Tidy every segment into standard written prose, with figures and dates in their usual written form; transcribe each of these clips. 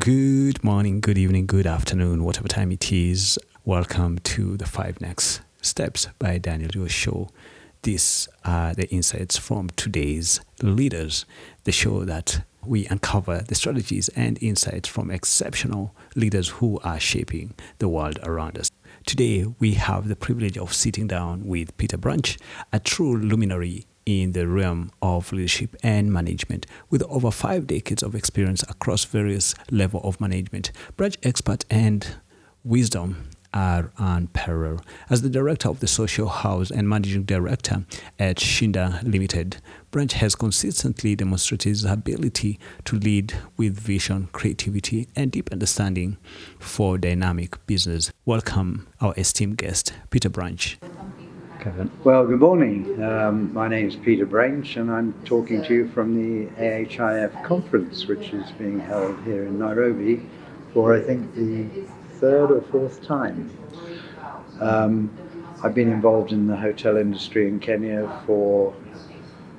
Good morning, good evening, good afternoon, whatever time it is. Welcome to the Five Next Steps by Daniel Duwa show. These are the insights from today's leaders, the show that we uncover the strategies and insights from exceptional leaders who are shaping the world around us. Today, we have the privilege of sitting down with Peter Braich, a true luminary in the realm of leadership and management with over 5 decades of experience across various levels of management. Braich expert and wisdom are unparalleled. As the director of the Social House and managing director at Shinda Limited, Braich has consistently demonstrated his ability to lead with vision, creativity, and deep understanding for dynamic business. Welcome our esteemed guest, Peter Braich. Well, good morning. My name is Peter Brainch, and I'm talking to you from the AHIF conference, which is being held here in Nairobi for, I think, the third or fourth time. I've been involved in the hotel industry in Kenya for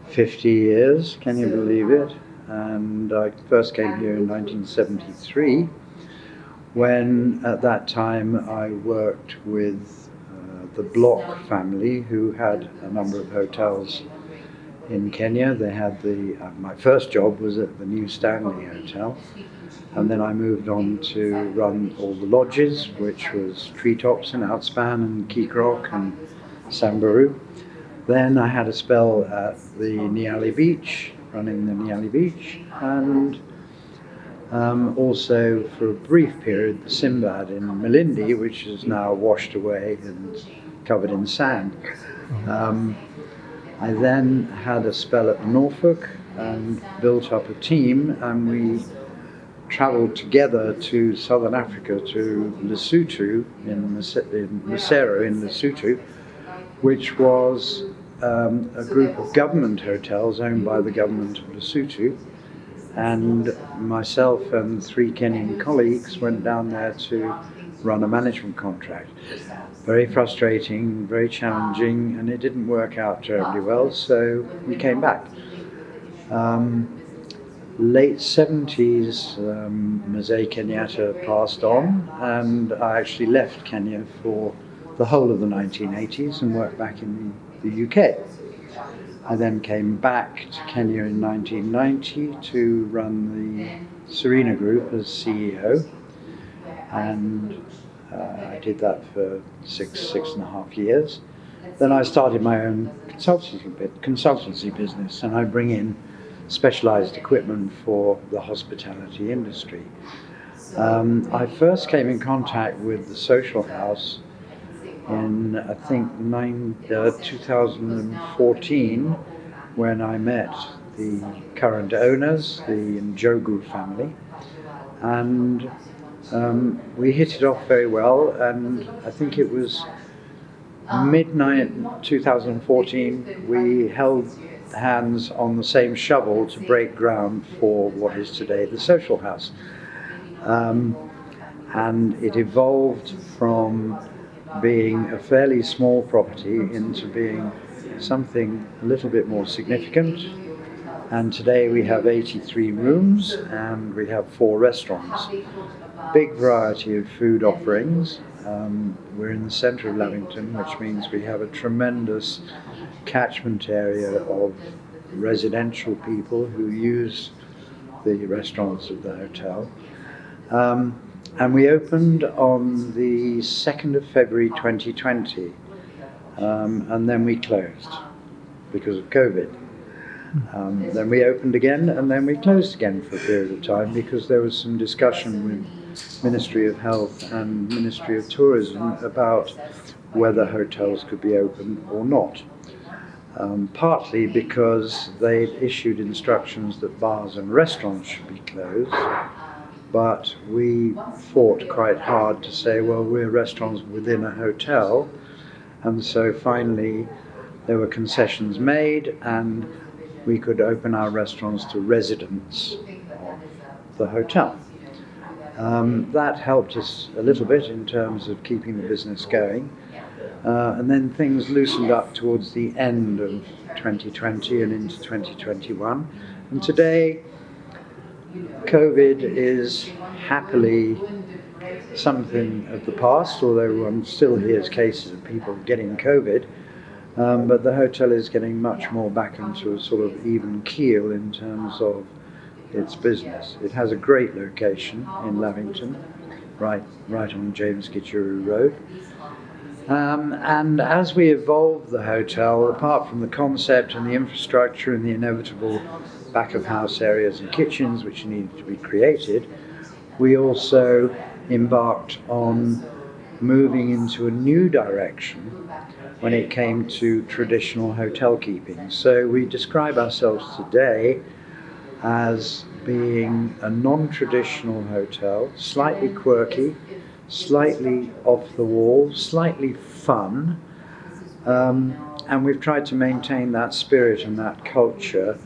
50 years, can you believe it? And I first came here in 1973, when at that time I worked with the Block family, who had a number of hotels in Kenya. They had my first job was at the New Stanley Hotel, and then I moved on to run all the lodges, which was Treetops and Outspan and Keekrock and Samburu. Then I had a spell at the Nyali Beach, running the Nyali Beach, and also for a brief period the Simbad in Malindi, which is now washed away and covered in sand. I then had a spell at Norfolk and built up a team, and we travelled together to Southern Africa, to Lesotho, in Maseru in Lesotho, which was a group of government hotels owned by the government of Lesotho. And myself and three Kenyan colleagues went down there to run a management contract. Very frustrating, very challenging, and it didn't work out terribly well, so we came back. Late 70s, Mzee Kenyatta passed on, and I actually left Kenya for the whole of the 1980s and worked back in the UK. I then came back to Kenya in 1990 to run the Serena Group as CEO, and I did that for six and a half years. Then I started my own consultancy business, and I bring in specialized equipment for the hospitality industry. I first came in contact with the Social House in, I think, 2014, when I met the current owners, the Njogu family, and we hit it off very well. And I think it was midnight 2014, we held hands on the same shovel to break ground for what is today the Social House. And it evolved from being a fairly small property into being something a little bit more significant. And today we have 83 rooms and we have 4 restaurants. Big variety of food offerings. We're in the center of Lavington, which means we have a tremendous catchment area of residential people who use the restaurants of the hotel. And we opened on the 2nd of February 2020, and then we closed because of COVID. Then we opened again, and then we closed again for a period of time because there was some discussion with Ministry of Health and Ministry of Tourism about whether hotels could be open or not. Partly because they'd issued instructions that bars and restaurants should be closed, but we fought quite hard to say, well, we're restaurants within a hotel, and so finally there were concessions made, and we could open our restaurants to residents of the hotel. That helped us a little bit in terms of keeping the business going. And then things loosened up towards the end of 2020 and into 2021. And today COVID is happily something of the past, although one still hears cases of people getting COVID. But the hotel is getting much more back into a sort of even keel in terms of its business. It has a great location in Lavington, right on James Gichuru Road. And as we evolved the hotel, apart from the concept and the infrastructure and the inevitable back of house areas and kitchens which needed to be created, we also embarked on moving into a new direction when it came to traditional hotel keeping. So we describe ourselves today as being a non-traditional hotel, slightly quirky, slightly off the wall, slightly fun, and we've tried to maintain that spirit and that culture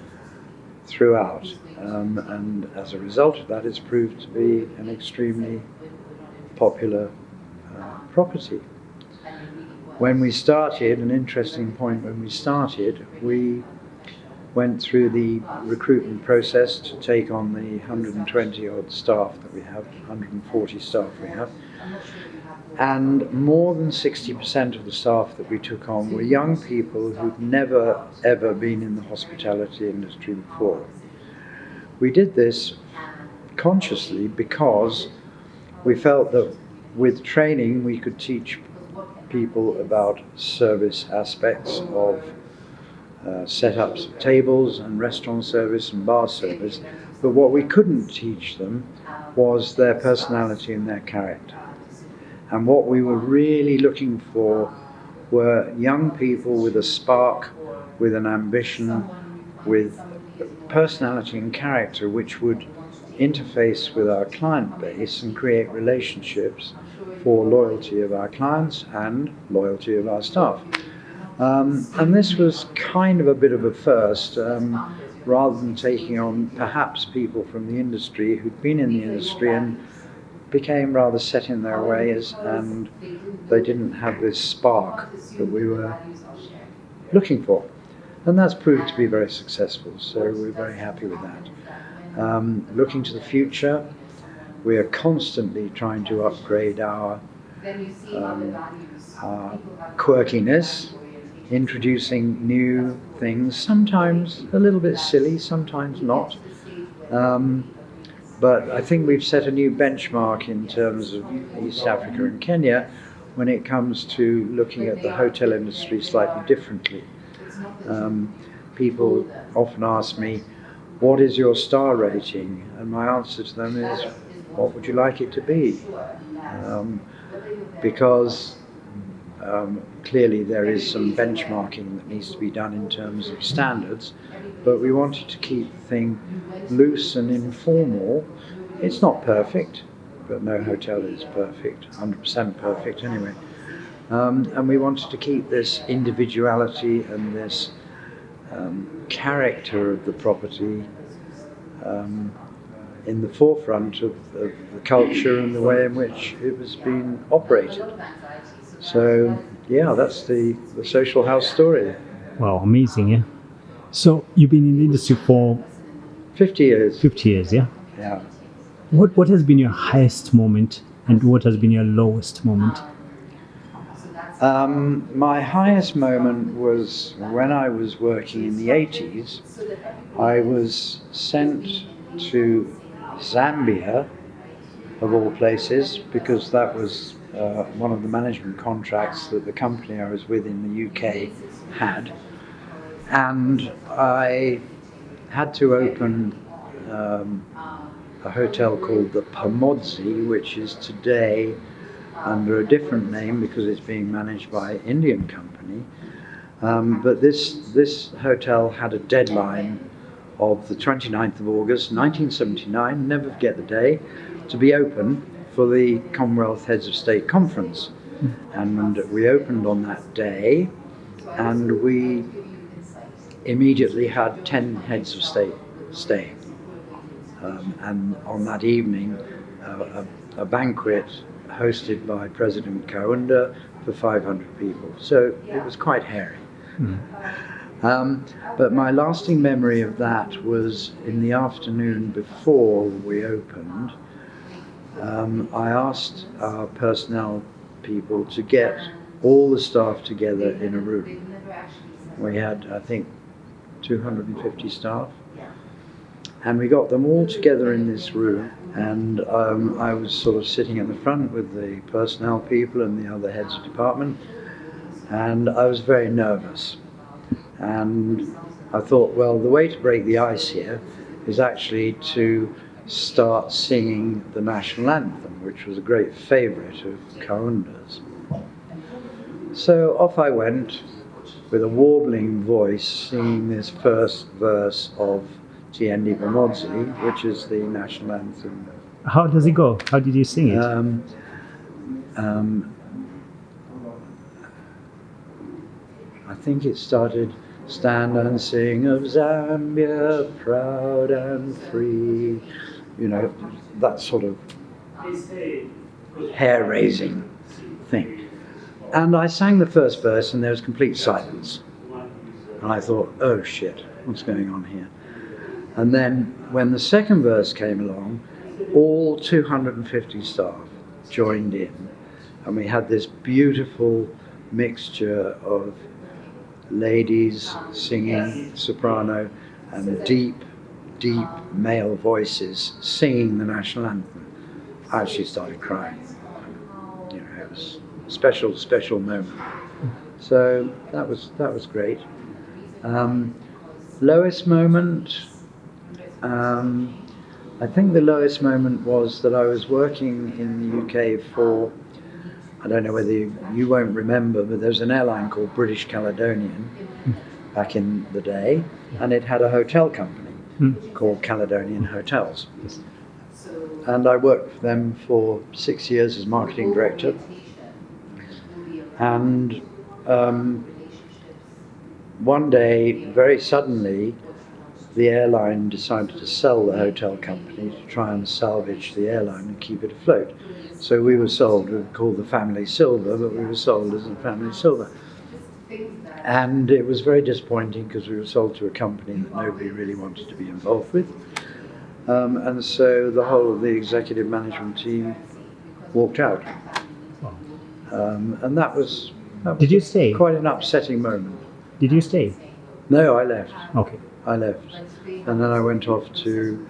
throughout. And as a result of that, it's proved to be an extremely popular property. When we started, an interesting point when we started, we went through the recruitment process to take on the 120 odd staff that we have, 140 staff we have. And more than 60% of the staff that we took on were young people who'd never ever been in the hospitality industry before. We did this consciously because we felt that with training we could teach people about service aspects of setups of tables and restaurant service and bar service, but what we couldn't teach them was their personality and their character. And what we were really looking for were young people with a spark, with an ambition, with personality and character which would interface with our client base and create relationships for loyalty of our clients and loyalty of our staff. And this was kind of a bit of a first, rather than taking on perhaps people from the industry who'd been in the industry and became rather set in their ways, and they didn't have this spark that we were looking for. And that's proved to be very successful, so we're very happy with that. Looking to the future, we are constantly trying to upgrade our quirkiness, introducing new things, sometimes a little bit silly, sometimes not. But I think we've set a new benchmark in terms of East Africa and Kenya when it comes to looking at the hotel industry slightly differently. People often ask me, what is your star rating? And my answer to them is, what would you like it to be? Because clearly there is some benchmarking that needs to be done in terms of standards, but we wanted to keep the thing loose and informal. It's not perfect, but no hotel is perfect, 100% perfect anyway. And we wanted to keep this individuality and this character of the property in the forefront of the culture and the way in which it was being operated. So, yeah, that's the Social House story. Wow, amazing, yeah. So, you've been in the industry for 50 years. 50 years, yeah? Yeah. What has been your highest moment and what has been your lowest moment? My highest moment was when I was working in the 80s. I was sent to Zambia, of all places, because that was one of the management contracts that the company I was with in the UK had. And I had to open a hotel called the Pamodzi, which is today under a different name because it's being managed by an Indian company. But this hotel had a deadline of the 29th of August 1979, never forget the day, to be open for the Commonwealth Heads of State Conference. And we opened on that day, and we immediately had 10 heads of state staying. And on that evening, a banquet hosted by President Kaunda for 500 people. So it was quite hairy. But my lasting memory of that was in the afternoon before we opened. I asked our personnel people to get all the staff together in a room. We had, I think, 250 staff, and we got them all together in this room, and I was sort of sitting in the front with the personnel people and the other heads of department, and I was very nervous. And I thought, well, the way to break the ice here is actually to start singing the national anthem, which was a great favourite of Kaunda's. So off I went with a warbling voice singing this first verse of Tiendi Bamodzi, which is the national anthem. How does it go? How did you sing it? I think it started, "Stand and sing of Zambia, proud and free." You know, that sort of hair-raising thing. And I sang the first verse and there was complete silence. And I thought, oh shit, what's going on here? And then when the second verse came along, all 250 staff joined in, and we had this beautiful mixture of ladies singing soprano and deep male voices singing the national anthem. I actually started crying. You know, it was a special moment. So that was great. Lowest moment. I think the lowest moment was that I was working in the UK for, I don't know whether you won't remember, but there was an airline called British Caledonian back in the day, and it had a hotel company called Caledonian Hotels. And I worked for them for 6 years as marketing director. And one day, very suddenly, the airline decided to sell the hotel company to try and salvage the airline and keep it afloat. So we were sold, we were called the Family Silver, but we were sold as the Family Silver. And it was very disappointing because we were sold to a company that nobody really wanted to be involved with. And so the whole of the executive management team walked out. And that was Did you stay? Quite an upsetting moment. Did you stay? No, I left. Okay. I left. And then I went off to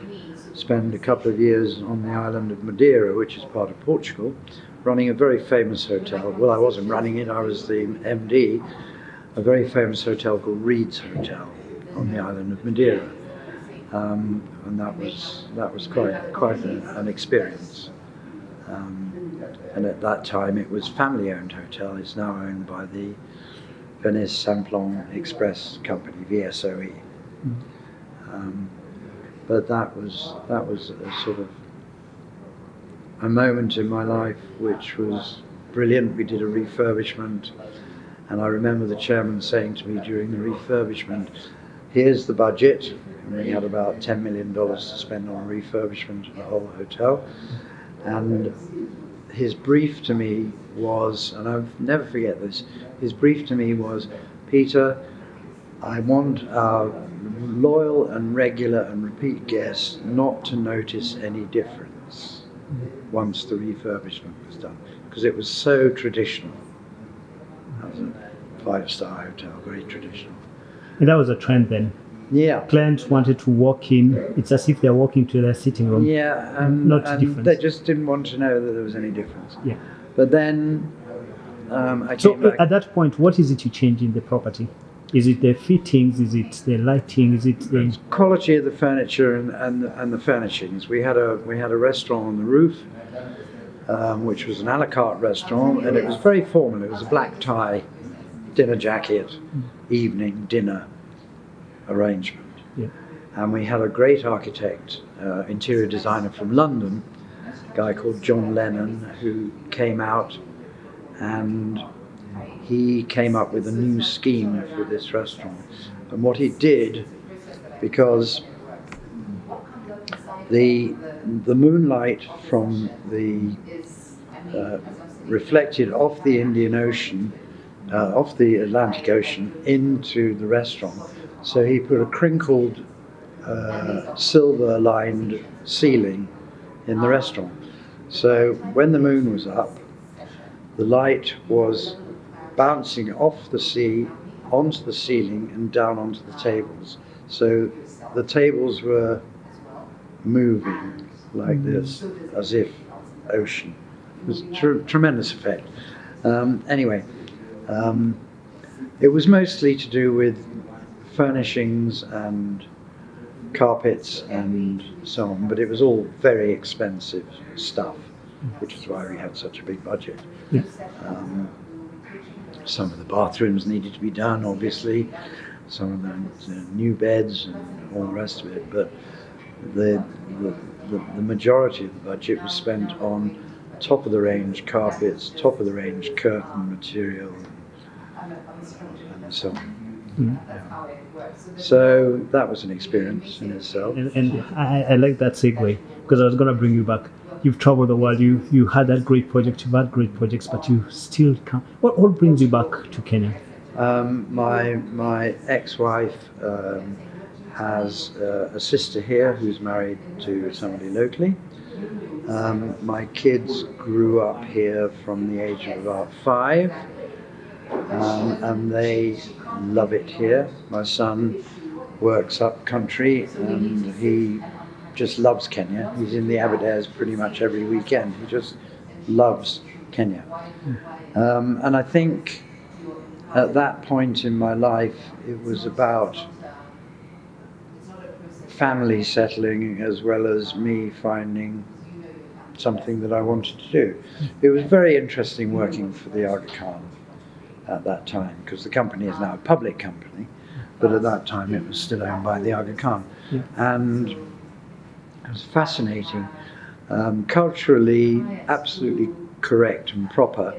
spend a couple of years on the island of Madeira, which is part of Portugal, running a very famous hotel. Well, I wasn't running it, I was the MD, a very famous hotel called Reed's Hotel on the island of Madeira. And that was quite an experience. And at that time it was family-owned hotel. It's now owned by the Venice Samplon Express Company, VSOE. But that was a sort of a moment in my life which was brilliant. We did a refurbishment, and I remember the chairman saying to me during the refurbishment, here's the budget, and we had about $10 million to spend on a refurbishment of the whole hotel. And his brief to me was, and I'll never forget this, his brief to me was, Peter, I want our loyal and regular and repeat guests not to notice any difference once the refurbishment was done, because it was so traditional. That was a 5-star hotel, very traditional. And that was a trend then. Yeah. Clients wanted to walk in, it's as if they're walking to their sitting room. Yeah, and they just didn't want to know that there was any difference. Yeah. But then I So came back. at that point, what is it you change in the property? Is it the fittings? Is it the lighting? Is it the Quality of the furniture and the furnishings. We had a restaurant on the roof, which was an a la carte restaurant, and it was very formal. It was a black tie, dinner jacket, evening dinner arrangement. Yeah. And we had a great architect, interior designer from London, a guy called John Lennon, who came out and he came up with a new scheme for this restaurant. And what he did, because the moonlight from the reflected off the Indian Ocean off the Atlantic Ocean into the restaurant. So he put a crinkled silver-lined ceiling in the restaurant. So when the moon was up, the light was bouncing off the sea onto the ceiling and down onto the tables. So the tables were moving like this, as if ocean. It was a tremendous effect. Anyway, it was mostly to do with furnishings and carpets and so on, but it was all very expensive stuff, which is why we had such a big budget. Yeah. Some of the bathrooms needed to be done, obviously, some of the new beds and all the rest of it, but the majority of the budget was spent on top of the range carpets, top of the range curtain material, and so on. So that was an experience in itself. And I like that segue, because I was going to bring you back. You've traveled the world, you had that great project, you've had great projects, but you still can't. What brings you back to Kenya? My ex-wife has a sister here who's married to somebody locally. My kids grew up here from the age of about 5, and they love it here. My son works up country and he just loves Kenya. He's in the Aberdares pretty much every weekend. He just loves Kenya. And I think at that point in my life, it was about family settling as well as me finding something that I wanted to do. It was very interesting working for the Aga Khan at that time, because the company is now a public company, but at that time it was still owned by the Aga Khan. Yeah. And it was fascinating, culturally absolutely correct and proper,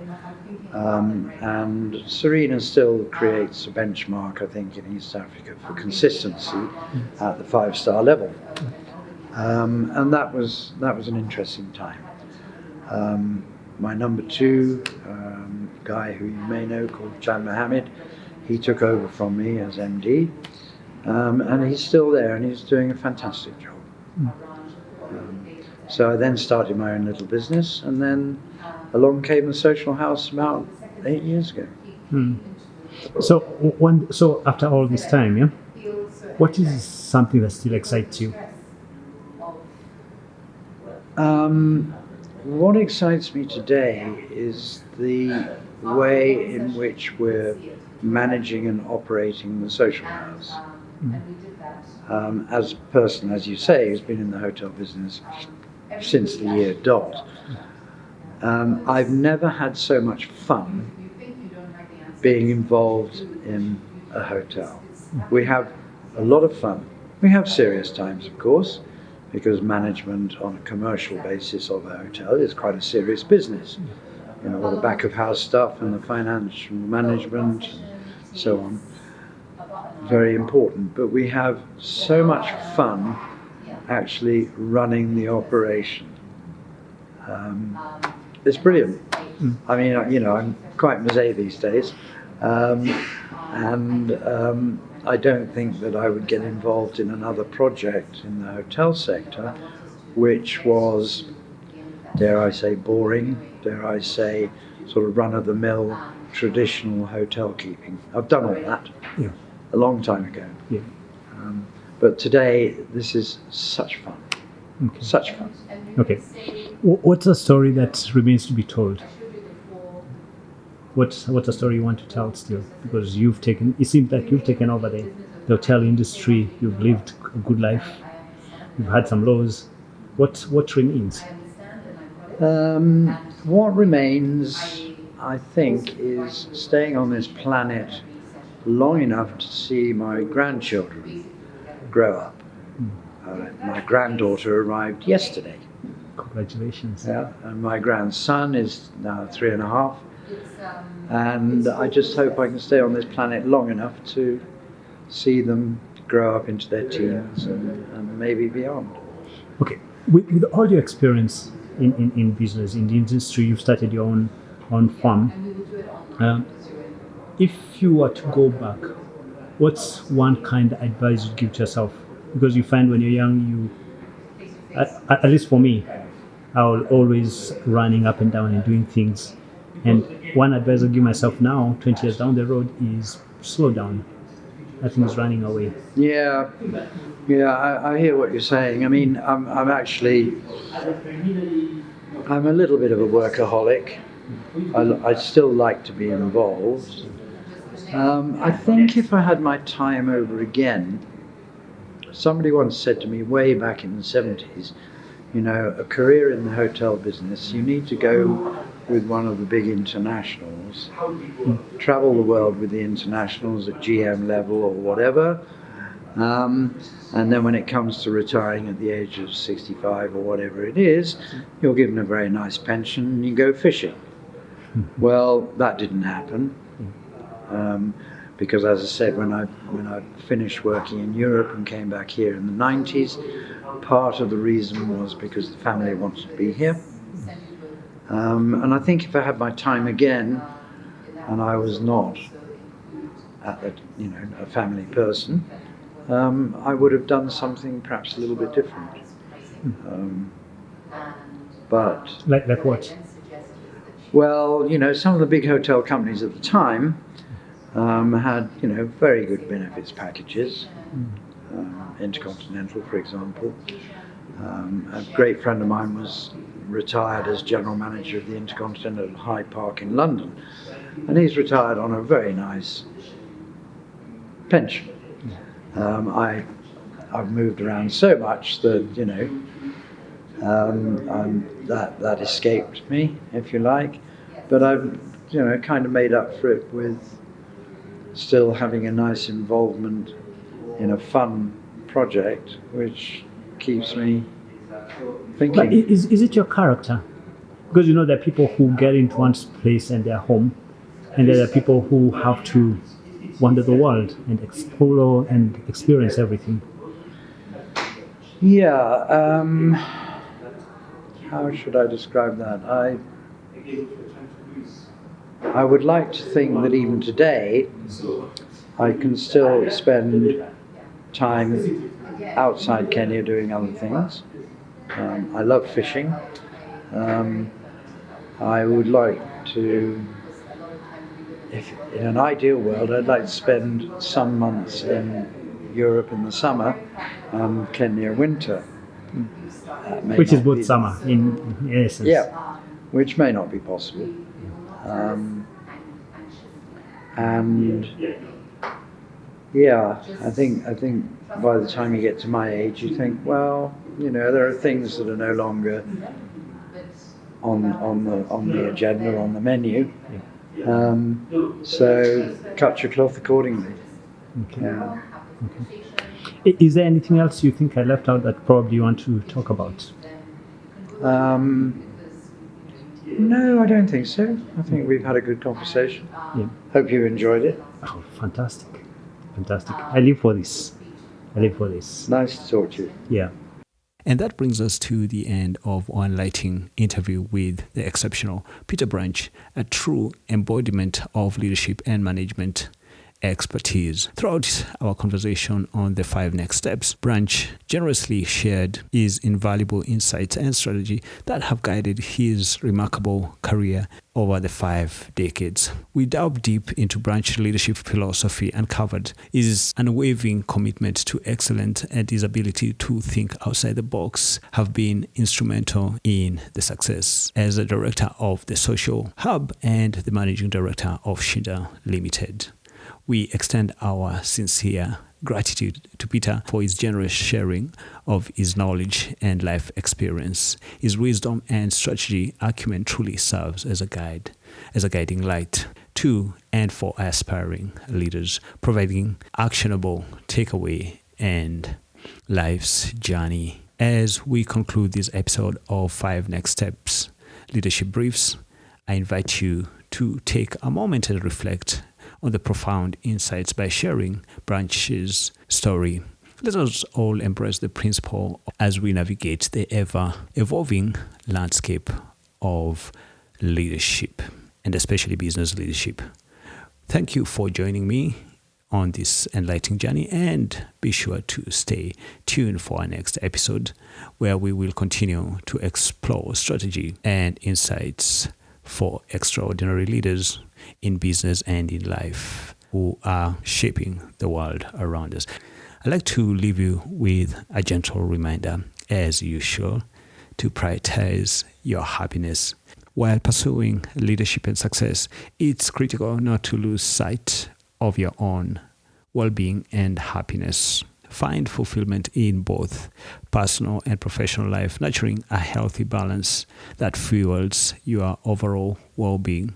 and Serena still creates a benchmark, I think, in East Africa for consistency at the 5-star level. And that was an interesting time. My number 2, guy who you may know called Jan Mohammed, he took over from me as MD, and he's still there and he's doing a fantastic job. So I then started my own little business, and then along came the Social House about 8 years ago. So after all this time, yeah, what is something that still excites you? What excites me today is the way in which we're managing and operating the Social House. As a person, as you say, who's been in the hotel business since the year dot, I've never had so much fun being involved in a hotel. We have a lot of fun. We have serious times, of course, because management on a commercial basis of a hotel is quite a serious business. You know, all the back of house stuff and the financial management and so on, very important. But we have so much fun actually running the operation. It's brilliant. I mean, you know, I'm quite blasé these days, and I don't think that I would get involved in another project in the hotel sector which was, dare I say, boring, dare I say, sort of run-of-the-mill traditional hotel keeping. I've done all that a long time ago. Yeah. But today, this is such fun. Okay. Such fun. Okay. What's a story that remains to be told? What's a story you want to tell still? Because it seems like you've taken over the hotel industry, you've lived a good life, you've had some lows. What remains? What remains, I think, is staying on this planet long enough to see my grandchildren grow up. My granddaughter arrived yesterday. Congratulations. Yeah, and my grandson is now 3.5. And I just hope I can stay on this planet long enough to see them grow up into their teens and maybe beyond. Okay, with all your experience in business, in the industry, you've started your own farm. if you were to go back, what's one kind of advice you'd give to yourself? Because you find when you're young, at least for me, I will always running up and down and doing things. And one advice I give myself now, 20 years down the road, is slow down. Nothing is running away. Yeah, I hear what you're saying. I mean, I'm a little bit of a workaholic. I still like to be involved. I think if I had my time over again, somebody once said to me way back in the 70s, a career in the hotel business, you need to go with one of the big internationals, travel the world with the internationals at GM level or whatever, and then when it comes to retiring at the age of 65 or whatever it is, you're given a very nice pension and you go fishing. Well, that didn't happen. Because, as I said, when I finished working in Europe and came back here in the 90s, part of the reason was because the family wanted to be here. And I think if I had my time again, and I was not a family person, I would have done something perhaps a little bit different. But like what? Well, some of the big hotel companies at the time had, very good benefits packages. Intercontinental, for example. A great friend of mine was retired as general manager of the Intercontinental at Hyde Park in London, and he's retired on a very nice pension. I've moved around so much that that escaped me, if you like, but I've kind of made up for it with still having a nice involvement in a fun project, which keeps me thinking. But is it your character? Because there are people who get into one place and they're home, and there are people who have to wander the world and explore and experience everything. Yeah, how should I describe that? I would like to think that even today I can still spend time outside Kenya doing other things. I love fishing. I would like to, if in an ideal world, I'd like to spend some months in Europe in the summer and Kenya winter. Which is both summer in essence. Yeah, which may not be possible. And yeah, I think by the time you get to my age, you think, well, there are things that are no longer on the agenda, on the menu. So cut your cloth accordingly. Okay. Yeah. Okay. Is there anything else you think I left out that probably you want to talk about? No, I don't think so. I think we've had a good conversation. Yeah. Hope you enjoyed it. Oh, fantastic. Fantastic. I live for this. Nice to talk to you. Yeah. And that brings us to the end of our enlightening interview with the exceptional Peter Brainch, a true embodiment of leadership and management expertise. Throughout our conversation on the 5 next steps, Brainch generously shared his invaluable insights and strategy that have guided his remarkable career over the 5 decades. We delved deep into Brainch's leadership philosophy and covered his unwavering commitment to excellence, and his ability to think outside the box have been instrumental in the success as the director of the Social Hub and the managing director of Shinda Limited. We extend our sincere gratitude to Peter for his generous sharing of his knowledge and life experience. His wisdom and strategy acumen truly serves as a guiding light to and for aspiring leaders, providing actionable takeaway and life's journey. As we conclude this episode of 5 Next Steps Leadership Briefs, I invite you to take a moment and reflect on the profound insights by sharing Brainch's story. Let us all embrace the principle as we navigate the ever-evolving landscape of leadership, and especially business leadership. Thank you for joining me on this enlightening journey, and be sure to stay tuned for our next episode where we will continue to explore strategy and insights for extraordinary leaders in business and in life who are shaping the world around us. I'd like to leave you with a gentle reminder, as usual, to prioritize your happiness. While pursuing leadership and success, it's critical not to lose sight of your own well-being and happiness. Find fulfillment in both personal and professional life, nurturing a healthy balance that fuels your overall well-being.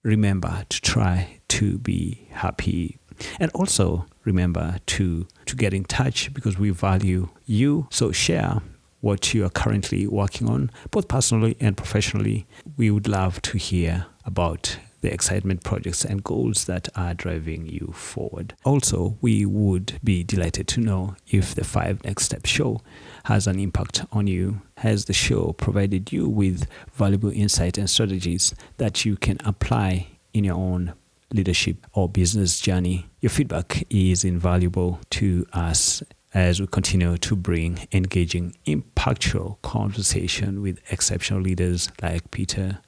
Remember to try to be happy. And also remember to get in touch, because we value you. So share what you are currently working on, both personally and professionally. We would love to hear about the excitement, projects, and goals that are driving you forward. Also, we would be delighted to know if the 5 Next Steps show has an impact on you. Has the show provided you with valuable insight and strategies that you can apply in your own leadership or business journey? Your feedback is invaluable to us as we continue to bring engaging, impactful conversation with exceptional leaders like Peter.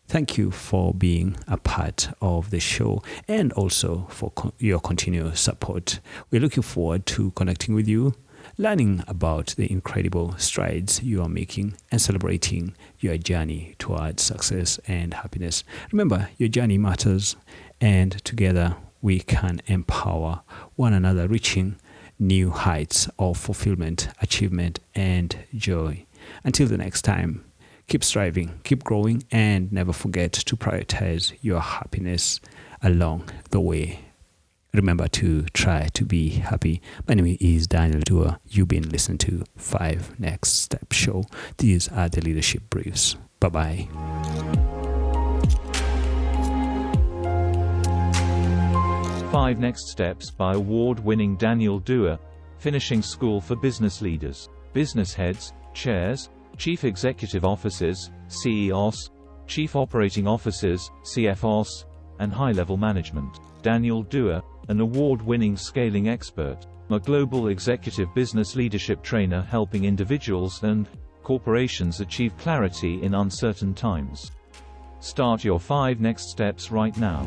Thank you for being a part of the show, and also for your continued support. We're looking forward to connecting with you, learning about the incredible strides you are making, and celebrating your journey towards success and happiness. Remember, your journey matters, and together we can empower one another, reaching new heights of fulfillment, achievement, and joy. Until the next time, keep striving, keep growing, and never forget to prioritize your happiness along the way. Remember to try to be happy. My name is Daniel Duwa. You've been listening to 5 Next Steps Show. These are the leadership briefs. Bye-bye. 5 Next Steps by award-winning Daniel Duwa, finishing school for business leaders, business heads, chairs, chief executive officers, CEOs, chief operating officers, CFOs, and high-level management. Daniel Duwa, an award-winning scaling expert, a global executive business leadership trainer helping individuals and corporations achieve clarity in uncertain times. Start your 5 Next Steps right now.